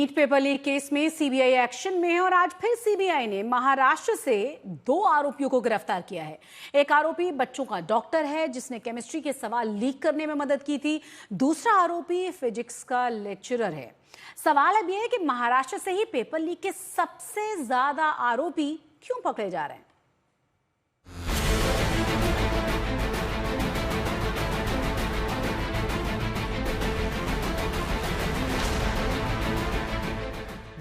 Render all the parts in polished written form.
NEET paper leak case में CBI action में है और आज फिर सीबीआई ने महाराष्ट्र से 2 आरोपियों को गिरफ्तार किया है। एक आरोपी बच्चों का डॉक्टर है जिसने केमिस्ट्री के सवाल लीक करने में मदद की थी। दूसरा आरोपी फिजिक्स का लेक्चरर है। सवाल अब यह है कि महाराष्ट्र से ही पेपर लीक के सबसे ज्यादा आरोपी क्यों पकड़े जा रहे हैं।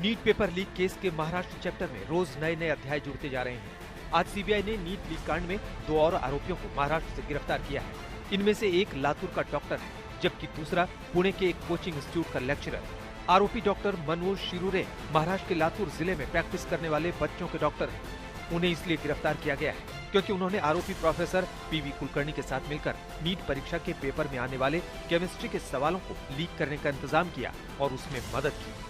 नीट पेपर लीक केस के महाराष्ट्र चैप्टर में रोज नए नए अध्याय जुड़ते जा रहे हैं। आज सीबीआई ने नीट लीक कांड में 2 और आरोपियों को महाराष्ट्र से गिरफ्तार किया है। इनमें से एक लातूर का डॉक्टर है, जबकि दूसरा पुणे के एक कोचिंग इंस्टीट्यूट का लेक्चरर। आरोपी डॉक्टर मनोज शिरूरे महाराष्ट्र के लातूर जिले में प्रैक्टिस करने वाले बच्चों के डॉक्टर हैं। उन्हें इसलिए गिरफ्तार किया गया है क्योंकि उन्होंने आरोपी प्रोफेसर पीवी कुलकर्णी के साथ मिलकर नीट परीक्षा के पेपर में आने वाले केमिस्ट्री के सवालों को लीक करने का इंतजाम किया और उसमें मदद की।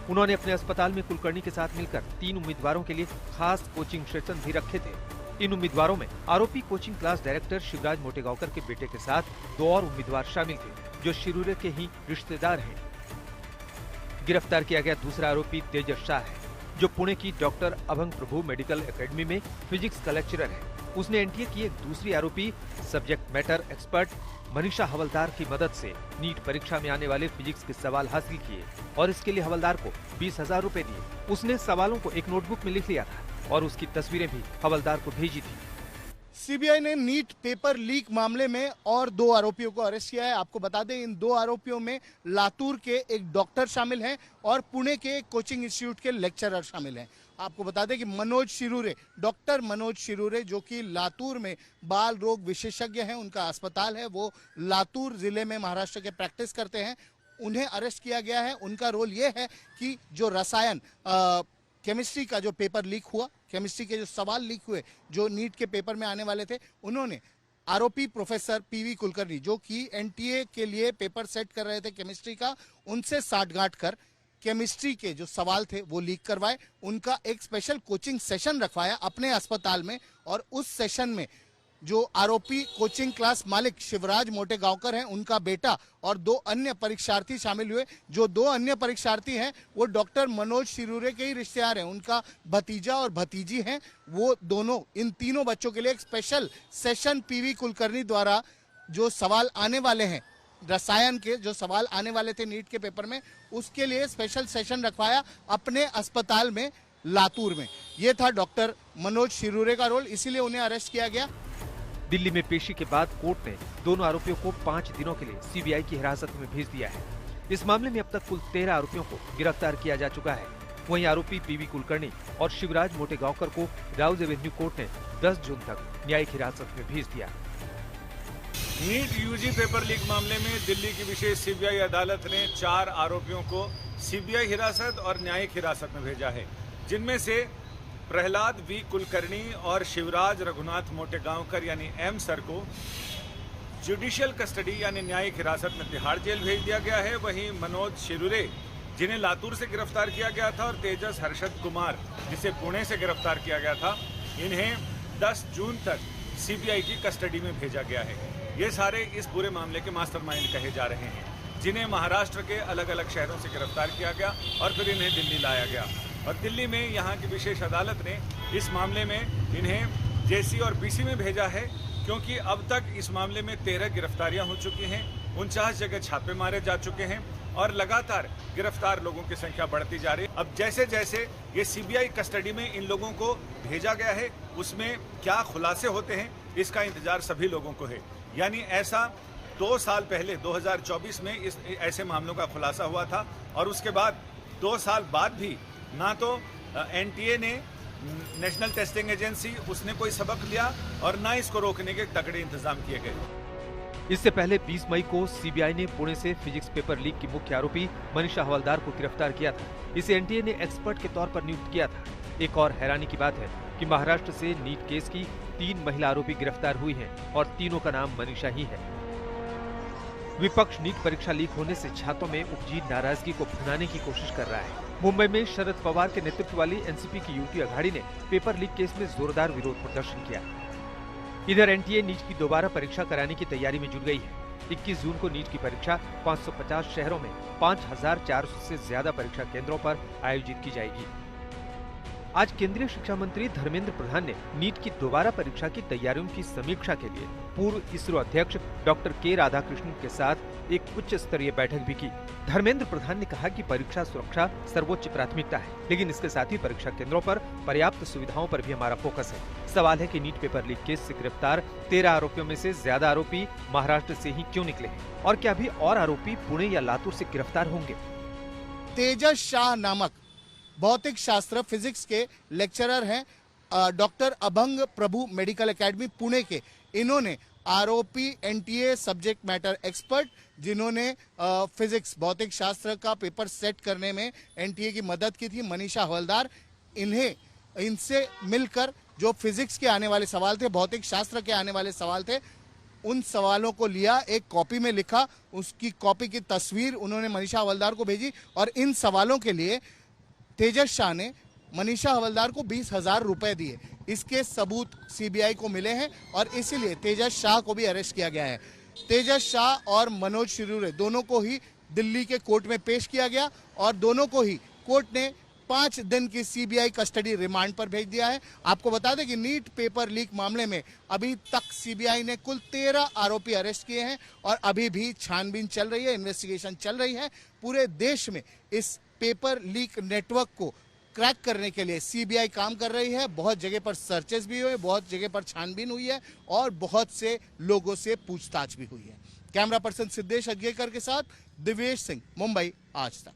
उन्होंने अपने अस्पताल में कुलकर्णी के साथ मिलकर 3 उम्मीदवारों के लिए खास कोचिंग सेशन भी रखे थे। इन उम्मीदवारों में आरोपी coaching class director Shivraj Motegaonkar के बेटे के साथ 2 और उम्मीदवार शामिल थे जो शिरूरे के ही रिश्तेदार हैं। गिरफ्तार किया गया दूसरा आरोपी तेजस शाह है जो पुणे की डॉक्टर अभंग प्रभु मेडिकल एकेडमी में फिजिक्स का लेक्चरर है। उसने एनटीए की एक दूसरी आरोपी सब्जेक्ट मैटर एक्सपर्ट मनीषा हवलदार की मदद से नीट परीक्षा में आने वाले फिजिक्स के सवाल हासिल किए और इसके लिए हवलदार को 20,000 रुपए दिए। उसने सवालों को एक नोटबुक में लिख लिया था और उसकी तस्वीरें भी हवलदार को भेजी थी। सीबीआई ने नीट पेपर लीक मामले में और 2 आरोपियों को अरेस्ट किया है। आपको बता दें इन 2 आरोपियों में लातूर के एक डॉक्टर शामिल हैं और पुणे के एक कोचिंग इंस्टीट्यूट के लेक्चरर शामिल हैं। आपको बता दें कि मनोज शिरूरे, डॉक्टर मनोज शिरूरे जो कि लातूर में बाल रोग विशेषज्ञ हैं, उनका अस्पताल है, वो लातूर जिले में महाराष्ट्र के प्रैक्टिस करते हैं। उन्हें अरेस्ट किया गया है। उनका रोल ये है कि जो रसायन केमिस्ट्री का जो पेपर लीक हुआ, केमिस्ट्री के जो सवाल लीक हुए जो नीट के पेपर में आने वाले थे, उन्होंने आरोपी प्रोफेसर पीवी कुलकर्णी जो कि एनटीए के लिए पेपर सेट कर रहे थे केमिस्ट्री का, उनसे साठगांठ कर केमिस्ट्री के जो सवाल थे वो लीक करवाए। उनका एक स्पेशल कोचिंग सेशन रखवाया अपने अस्पताल में और उस सेशन में जो आरोपी कोचिंग क्लास मालिक शिवराज मोटेगांवकर हैं, उनका बेटा और 2 अन्य परीक्षार्थी शामिल हुए। जो 2 अन्य परीक्षार्थी हैं वो डॉक्टर मनोज शिरूरे के ही रिश्तेदार हैं। उनका भतीजा और भतीजी हैं। वो दोनों, इन तीनों बच्चों के लिए एक स्पेशल सेशन पीवी कुलकर्णी द्वारा जो सवाल आने वाले हैं, रसायन के जो सवाल आने वाले थे नीट के पेपर में, उसके लिए स्पेशल सेशन रखवाया अपने अस्पताल में लातूर में। ये था डॉक्टर मनोज शिरूरे का रोल, इसीलिए उन्हें अरेस्ट किया गया। दिल्ली में पेशी के बाद कोर्ट ने दोनों आरोपियों को 5 दिनों के लिए सीबीआई की हिरासत में भेज दिया है। इस मामले में अब तक कुल 13 आरोपियों को गिरफ्तार किया जा चुका है। वहीं आरोपी पीवी कुलकर्णी और शिवराज मोटेगांवकर को राउज एवेन्यू कोर्ट ने 10 जून तक न्यायिक हिरासत में भेज दिया। नीट यूजी पेपर लीक मामले में दिल्ली की विशेष सीबीआई अदालत ने 4 आरोपियों को सीबीआई हिरासत और न्यायिक हिरासत में भेजा है, जिनमें से प्रहलाद वी कुलकर्णी और शिवराज रघुनाथ मोटेगांवकर यानी एम सर को जुडिशियल कस्टडी यानी न्यायिक हिरासत में तिहाड़ जेल भेज दिया गया है। वहीं मनोज शिरूरे जिन्हें लातूर से गिरफ्तार किया गया था और तेजस हर्षद कुमार जिसे पुणे से गिरफ्तार किया गया था, इन्हें 10 जून तक सीबीआई की कस्टडी में भेजा गया है। ये सारे इस पूरे मामले के मास्टरमाइंड कहे जा रहे हैं, जिन्हें महाराष्ट्र के अलग अलग शहरों से गिरफ्तार किया गया और फिर इन्हें दिल्ली लाया गया। और दिल्ली में यहाँ की विशेष अदालत ने इस मामले में इन्हें जेसी और बीसी में भेजा है, क्योंकि अब तक इस मामले में 13 गिरफ्तारियां हो चुकी हैं, 49 जगह छापे मारे जा चुके हैं और लगातार गिरफ्तार लोगों की संख्या बढ़ती जा रही है। अब जैसे जैसे ये सीबीआई कस्टडी में इन लोगों को भेजा गया है, उसमें क्या खुलासे होते हैं इसका इंतजार सभी लोगों को है। यानी ऐसा 2 साल पहले 2024 में इस ऐसे मामलों का खुलासा हुआ था और उसके बाद 2 साल बाद भी ना तो एनटीए ने, नेशनल टेस्टिंग एजेंसी, उसने कोई सबक लिया और ना इसको रोकने के तगड़े इंतजाम किए गए। इससे पहले 20 मई को सीबीआई ने पुणे से फिजिक्स पेपर लीक की मुख्य आरोपी मनीषा हवलदार को गिरफ्तार किया था। इसे एनटीए ने एक्सपर्ट के तौर पर नियुक्त किया था। एक और हैरानी की बात है कि महाराष्ट्र से नीट केस की 3 महिला आरोपी गिरफ्तार हुई हैं और तीनों का नाम मनीषा ही है। विपक्ष नीट परीक्षा लीक होने से छात्रों में उपजी नाराजगी को भुनाने की कोशिश कर रहा है। मुंबई में शरद पवार के नेतृत्व वाली एनसीपी की यूटी अघाड़ी ने पेपर लीक केस में जोरदार विरोध प्रदर्शन किया। इधर एनटीए नीट की दोबारा परीक्षा कराने की तैयारी में जुट गई है। 21 जून को नीट की परीक्षा 550 शहरों में 5400 से ज्यादा परीक्षा केंद्रों पर आयोजित की जाएगी। आज केंद्रीय शिक्षा मंत्री धर्मेंद्र प्रधान ने नीट की दोबारा परीक्षा की तैयारियों की समीक्षा के लिए पूर्व इसरो अध्यक्ष डॉक्टर के राधाकृष्णन के साथ एक उच्च स्तरीय बैठक भी की। धर्मेंद्र प्रधान ने कहा कि परीक्षा सुरक्षा सर्वोच्च प्राथमिकता है, लेकिन इसके साथ ही परीक्षा केंद्रों पर पर्याप्त सुविधाओं पर भी हमारा फोकस है। सवाल है कि नीट पेपर लीक केस से गिरफ्तार 13 आरोपियों में से ज्यादा आरोपी महाराष्ट्र से ही क्यों निकले हैं और क्या अभी और आरोपी पुणे या लातूर से गिरफ्तार होंगे? तेजस शाह नामक भौतिक शास्त्र फिजिक्स के लेक्चरर हैं, डॉक्टर अभंग प्रभु मेडिकल एकेडमी पुणे के। इन्होंने आरोपी एनटीए सब्जेक्ट मैटर एक्सपर्ट, जिन्होंने फिजिक्स भौतिक शास्त्र का पेपर सेट करने में एनटीए की मदद की थी, मनीषा हवलदार, इनसे मिलकर जो फिजिक्स के आने वाले सवाल थे, भौतिक शास्त्र के आने वाले सवाल थे, उन सवालों को लिया, एक कॉपी में लिखा, उसकी कॉपी की तस्वीर उन्होंने मनीषा हवलदार को भेजी और इन सवालों के लिए तेजस शाह ने मनीषा हवलदार को 20,000 रुपए दिए। इसके सबूत सीबीआई को मिले हैं और इसीलिए तेजस शाह को भी अरेस्ट किया गया है। तेजस शाह और मनोज शिरूरे दोनों को ही दिल्ली के कोर्ट में पेश किया गया और दोनों को ही कोर्ट ने 5 दिन की सीबीआई कस्टडी रिमांड पर भेज दिया है। आपको बता दें कि नीट पेपर लीक मामले में अभी तक सीबीआई ने कुल 13 आरोपी अरेस्ट किए हैं और अभी भी छानबीन चल रही है, इन्वेस्टिगेशन चल रही है। पूरे देश में इस पेपर लीक नेटवर्क को क्रैक करने के लिए सीबीआई काम कर रही है। बहुत जगह पर सर्चेस भी हुए, बहुत जगह पर छानबीन हुई है और बहुत से लोगों से पूछताछ भी हुई है। कैमरा पर्सन सिद्धेश अज्ञेकर के साथ दिव्येश सिंह, मुंबई आज तक।